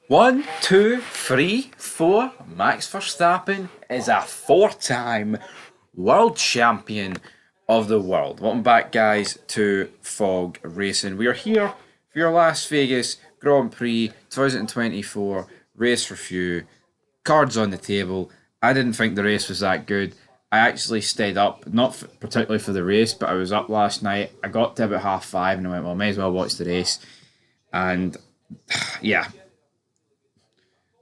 One, two, three, four. Max Verstappen is a four-time world champion of the world. Welcome back, guys, to Fog Racing. We are here for your Las Vegas Grand Prix 2024 race review. Cards on the table. I didn't think the race was that good. I actually stayed up, not particularly for the race, but I was up last night. I got to about 5:30 and I went, well, may as well watch the race. And yeah,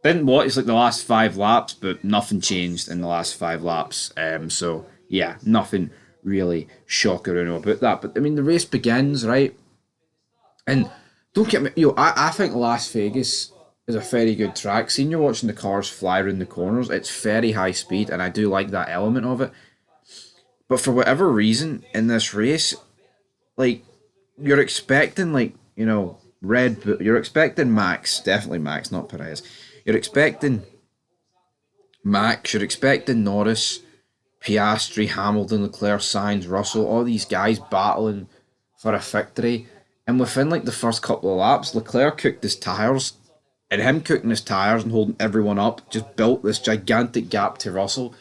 didn't watch like the last five laps, but nothing changed in the last five laps. So yeah, nothing really shocking about that. But I mean, the race begins right, and don't get me, I think Las Vegas is a very good track. Seeing you're watching the cars fly around the corners, it's very high speed, and I do like that element of it. But for whatever reason in this race, like you're expecting Red Bull, you're expecting Max, definitely Max, not Perez. You're expecting Max, you're expecting Norris, Piastri, Hamilton, Leclerc, Sainz, Russell, all these guys battling for a victory. And within like the first couple of laps, Leclerc cooked his tyres, and him cooking his tyres and holding everyone up just built this gigantic gap to Russell,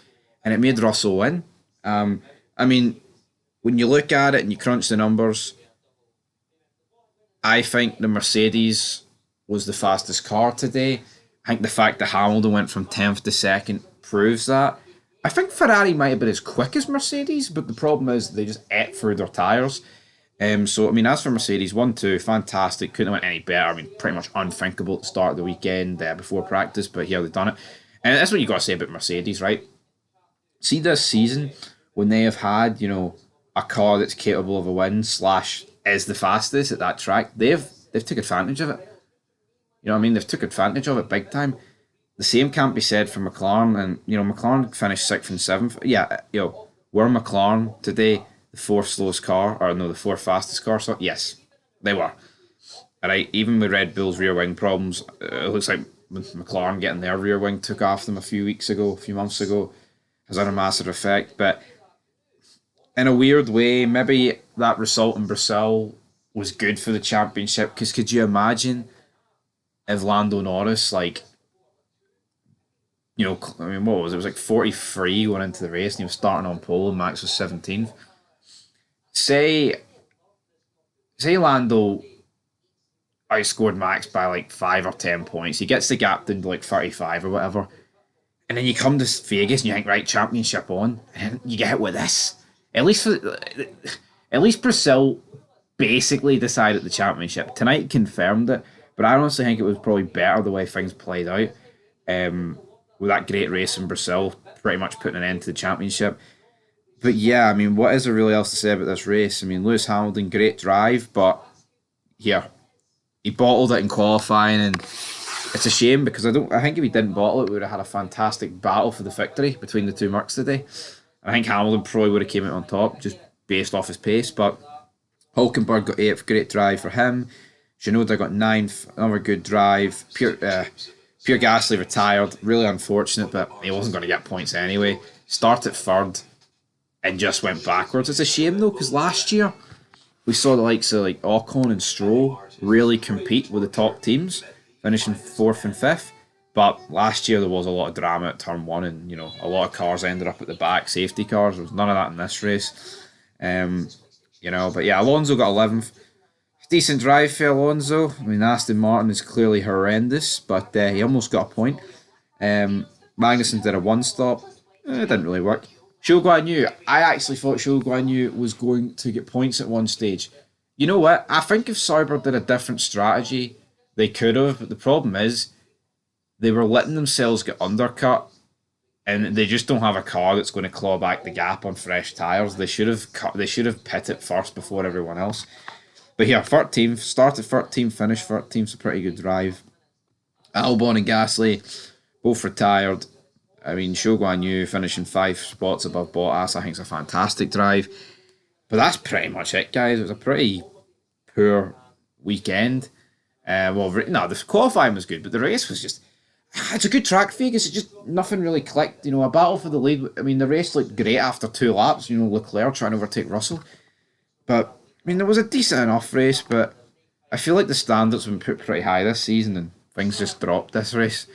and it made Russell win. I mean, when you look at it and you crunch the numbers, I think the Mercedes was the fastest car today. I think the fact that Hamilton went from 10th to 2nd proves that. I think Ferrari might have been as quick as Mercedes, but the problem is they just ate through their tyres. So, I mean, as for Mercedes, 1-2, fantastic. Couldn't have went any better. I mean, pretty much unthinkable at the start of the weekend before practice, but here they've done it. And that's what you got to say about Mercedes, right? See this season, when they have had, a car that's capable of a win, slash is the fastest at that track, they've took advantage of it. You know what I mean? They've took advantage of it big time. The same can't be said for McLaren, and McLaren finished sixth and seventh. Yeah, were McLaren today the fourth slowest car, or no, the fourth fastest car? So yes, they were. All right, even with Red Bull's rear wing problems, it looks like McLaren getting their rear wing took off them a few months ago, has had a massive effect. But in a weird way, maybe that result in Brazil was good for the championship, because could you imagine if Lando Norris, I mean, what was it? It was like 43 going into the race, and he was starting on pole, and Max was 17th. Say, Lando outscored Max by like 5 or 10 points. He gets the gap down to like 35 or whatever, and then you come to Vegas and you think, right, championship on, and you get hit with this. At least Brazil basically decided the championship tonight, confirmed it. But I honestly think it was probably better the way things played out. With that great race in Brazil, pretty much putting an end to the championship. But yeah, I mean, what is there really else to say about this race? I mean, Lewis Hamilton, great drive, but yeah, he bottled it in qualifying, and it's a shame because I think if he didn't bottle it, we would have had a fantastic battle for the victory between the two Mercs today. I think Hamilton probably would have came out on top just based off his pace, but Hulkenberg got 8th, great drive for him. Shinoda got 9th, another good drive. Pierre Gasly retired, really unfortunate, but he wasn't going to get points anyway. Started 3rd and just went backwards. It's a shame though, because last year we saw the likes of like Ocon and Stroll really compete with the top teams, finishing 4th and 5th. But last year there was a lot of drama at turn 1, and a lot of cars ended up at the back, safety cars. There was none of that in this race. But yeah, Alonso got 11th. Decent drive for Alonso. I mean, Aston Martin is clearly horrendous, but he almost got a point. Magnussen did a one-stop. It didn't really work. Zhou Guanyu, I actually thought Zhou Guanyu was going to get points at one stage. You know what? I think if Sauber did a different strategy, they could have, but the problem is they were letting themselves get undercut, and they just don't have a car that's going to claw back the gap on fresh tyres. They should have pit it first before everyone else. But here, 13th, started 13th, finished 13th, a pretty good drive. Albon and Gasly both retired. I mean, Zhou Guanyu finishing 5 spots above Bottas, I think it's a fantastic drive. But that's pretty much it, guys. It was a pretty poor weekend. The qualifying was good, but the race was just... It's a good track, Vegas. It just nothing really clicked. A battle for the lead. I mean, the race looked great after 2 laps. Leclerc trying to overtake Russell. But, I mean, there was a decent enough race, but I feel like the standards have been put pretty high this season, and things just dropped this race.